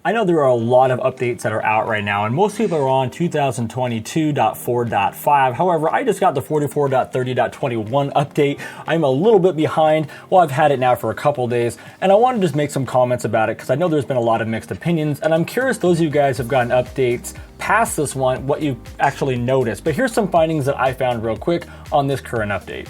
I know there are a lot of updates that are out right now, and most people are on 2022.4.5. However, I just got the 44.30.21 update. I'm a little bit behind. Well, I've had it now for a couple days, and I want to just make some comments about it because I know there's been a lot of mixed opinions, and I'm curious those of you guys have gotten updates past this one, what you actually noticed. But here's some findings that I found real quick on this current update.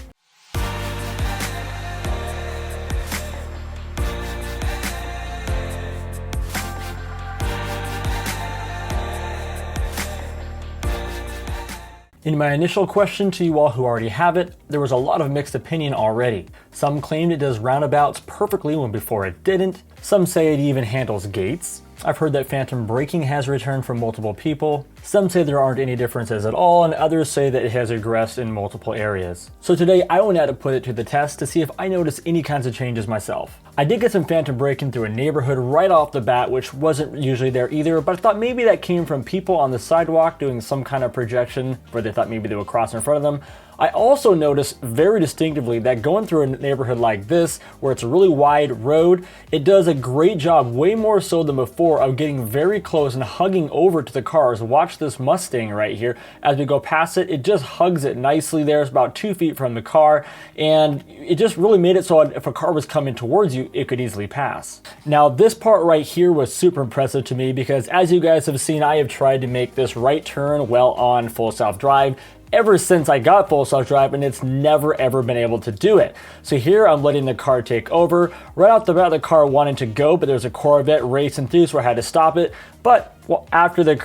In my initial question to you all who already have it, there was a lot of mixed opinion already. Some claimed it does roundabouts perfectly when before it didn't. Some say it even handles gates. I've heard that phantom braking has returned from multiple people. Some say there aren't any differences at all, and others say that it has regressed in multiple areas. So today I went out to put it to the test to see if I noticed any kinds of changes myself. I did get some phantom braking through a neighborhood right off the bat, which wasn't usually there either, but I thought maybe that came from people on the sidewalk doing some kind of projection where they thought maybe they would cross in front of them. I also noticed very distinctively that going through a neighborhood like this, where it's a really wide road, it does a great job, way more so than before, of getting very close and hugging over to the cars. Watch this Mustang right here. As we go past it, it just hugs it nicely there. It's about 2 feet from the car, and it just really made it so if a car was coming towards you, it could easily pass. Now, this part right here was super impressive to me because, as you guys have seen, I have tried to make this right turn well on full self-drive ever since I got full self-drive, and it's never ever been able to do it. So here I'm letting the car take over. Right off the bat, the car wanted to go, but there's a Corvette racing through, so I had to stop it. But after the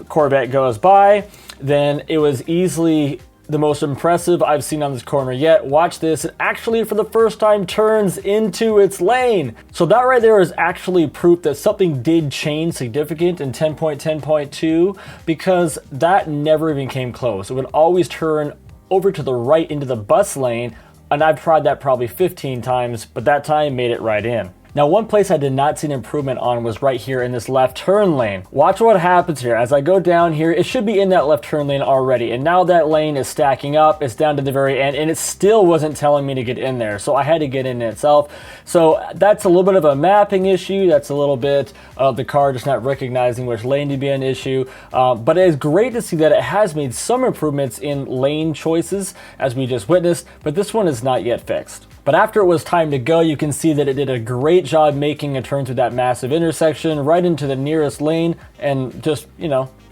Corvette goes by, then it was easily the most impressive I've seen on this corner yet. Watch this, it actually for the first time turns into its lane. So that right there is actually proof that something did change significant in 10.10.2 because that never even came close. It would always turn over to the right into the bus lane, and I've tried that probably 15 times, but that time made it right in. Now, one place I did not see an improvement on was right here in this left turn lane. Watch what happens here. As I go down here, it should be in that left turn lane already, and now that lane is stacking up. It's down to the very end, and it still wasn't telling me to get in there, so I had to get in itself. So that's a little bit of a mapping issue. That's a little bit of the car just not recognizing which lane to be an issue, but it is great to see that it has made some improvements in lane choices, as we just witnessed, but this one is not yet fixed. But after it was time to go, you can see that it did a great job making a turn through that massive intersection right into the nearest lane, and just,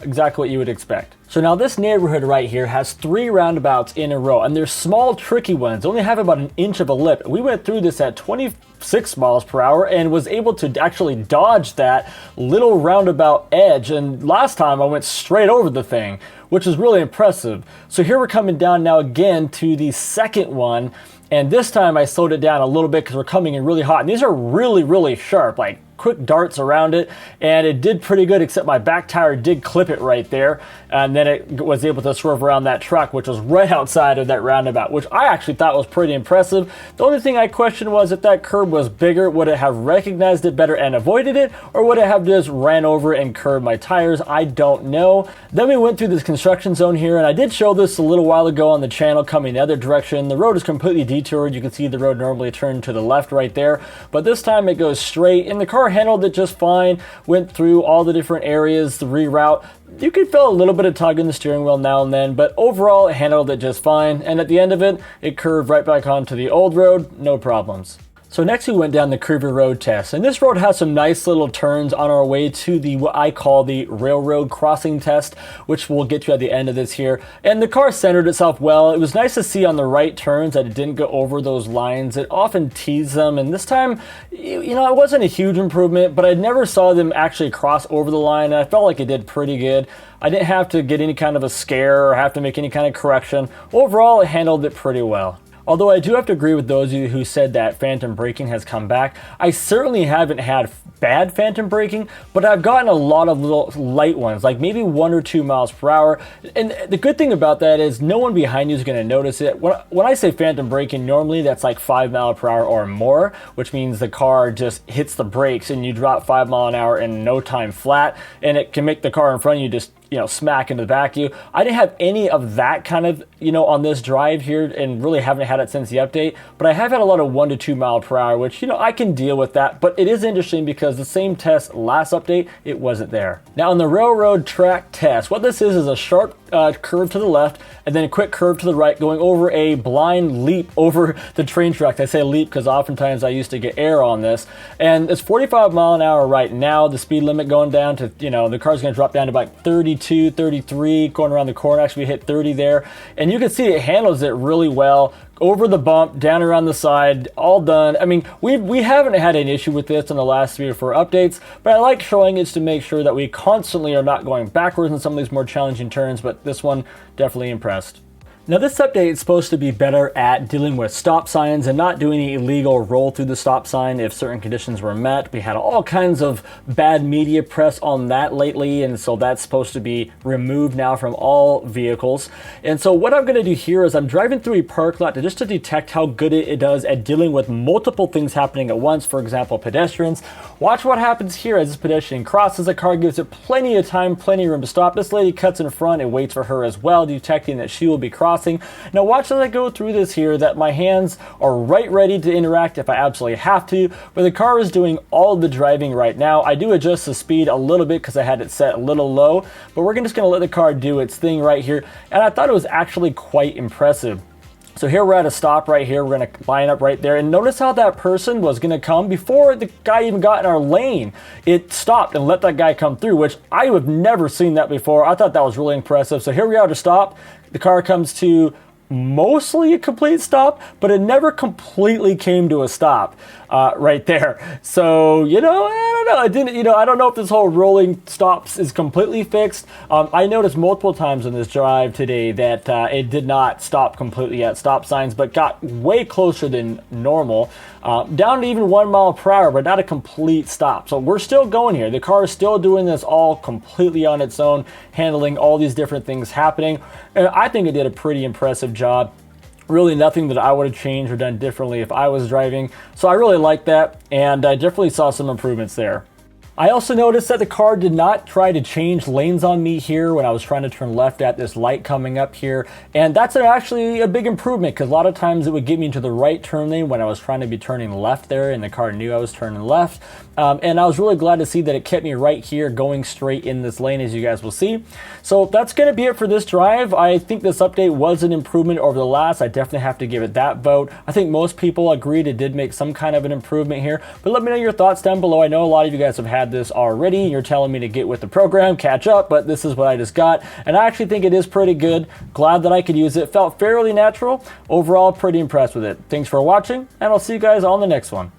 exactly what you would expect. So now this neighborhood right here has 3 roundabouts in a row, and they're small, tricky ones. They only have about an inch of a lip. We went through this at 26 miles per hour and was able to actually dodge that little roundabout edge. And last time I went straight over the thing, which is really impressive. So here we're coming down now again to the second one. And this time I slowed it down a little bit because we're coming in really hot. And these are really, really sharp, like quick darts around it. And it did pretty good, except my back tire did clip it right there. And then it was able to swerve around that truck, which was right outside of that roundabout, which I actually thought was pretty impressive. The only thing I questioned was if that curb was bigger, would it have recognized it better and avoided it? Or would it have just ran over and curved my tires? I don't know. Then we went through this construction zone here, and I did show this a little while ago on the channel coming the other direction. The road is completely detoured. You can see the road normally turned to the left right there, but this time it goes straight, and the car handled it just fine. Went through all the different areas, the reroute. You could feel a little bit of tug in the steering wheel now and then, but overall it handled it just fine, and at the end of it, it curved right back onto the old road, no problems. So next we went down the curvy road test, and this road has some nice little turns on our way to the what I call the railroad crossing test, which we'll get to at the end of this here. And the car centered itself well. It was nice to see on the right turns that it didn't go over those lines. It often teased them, and this time, it wasn't a huge improvement, but I never saw them actually cross over the line, and I felt like it did pretty good. I didn't have to get any kind of a scare or have to make any kind of correction. Overall, it handled it pretty well. Although I do have to agree with those of you who said that phantom braking has come back. I certainly haven't had bad phantom braking, but I've gotten a lot of little light ones, like maybe 1 or 2 miles per hour. And the good thing about that is no one behind you is going to notice it. When I say phantom braking, normally that's like 5 miles per hour or more, which means the car just hits the brakes and you drop 5 miles an hour in no time flat, and it can make the car in front of you just smack into the back of you. I didn't have any of that kind of, on this drive here, and really haven't had it since the update, but I have had a lot of 1 to 2 mile per hour, which, I can deal with that, but it is interesting because the same test last update, it wasn't there. Now on the railroad track test, what this is a sharp curve to the left and then a quick curve to the right, going over a blind leap over the train tracks. I say leap because oftentimes I used to get air on this, and it's 45 mile an hour right now. The speed limit going down to, the car's going to drop down to about 32, 33, going around the corner. Actually, we hit 30 there, and you can see it handles it really well. Over the bump, down around the side, all done. I mean, we haven't had an issue with this in the last 3 or 4 updates, but I like showing it to make sure that we constantly are not going backwards in some of these more challenging turns, but this one definitely impressed. Now this update is supposed to be better at dealing with stop signs and not doing any illegal roll through the stop sign if certain conditions were met. We had all kinds of bad media press on that lately, and so that's supposed to be removed now from all vehicles. And so what I'm going to do here is I'm driving through a parking lot just to detect how good it does at dealing with multiple things happening at once. For example, pedestrians. Watch what happens here as this pedestrian crosses. The car gives it plenty of time, plenty of room to stop. This lady cuts in front and waits for her as well, detecting that she will be crossing. Now watch as I go through this here that my hands are right ready to interact if I absolutely have to, but the car is doing all the driving right now. I do adjust the speed a little bit because I had it set a little low, but we're just going to let the car do its thing right here, and I thought it was actually quite impressive. So here we're at a stop right here. We're going to line up right there. And notice how that person was going to come before the guy even got in our lane. It stopped and let that guy come through, which I have never seen that before. I thought that was really impressive. So here we are at a stop. The car comes to mostly a complete stop, but it never completely came to a stop right there. So, I don't know. It didn't, I don't know if this whole rolling stops is completely fixed. I noticed multiple times on this drive today that it did not stop completely at stop signs, but got way closer than normal, down to even 1 mile per hour, but not a complete stop. So we're still going here. The car is still doing this all completely on its own, handling all these different things happening. And I think it did a pretty impressive job. Really nothing that I would have changed or done differently if I was driving. So I really like that, and I definitely saw some improvements there. I also noticed that the car did not try to change lanes on me here when I was trying to turn left at this light coming up here. And that's actually a big improvement, because a lot of times it would get me into the right turn lane when I was trying to be turning left there, and the car knew I was turning left. And I was really glad to see that it kept me right here going straight in this lane, as you guys will see. So that's going to be it for this drive. I think this update was an improvement over the last. I definitely have to give it that vote. I think most people agreed it did make some kind of an improvement here, but let me know your thoughts down below. I know a lot of you guys have had this already. You're telling me to get with the program, catch up, but this is what I just got, and I actually think it is pretty good. Glad that I could use it. Felt fairly natural. Overall, pretty impressed with it. Thanks for watching, and I'll see you guys on the next one.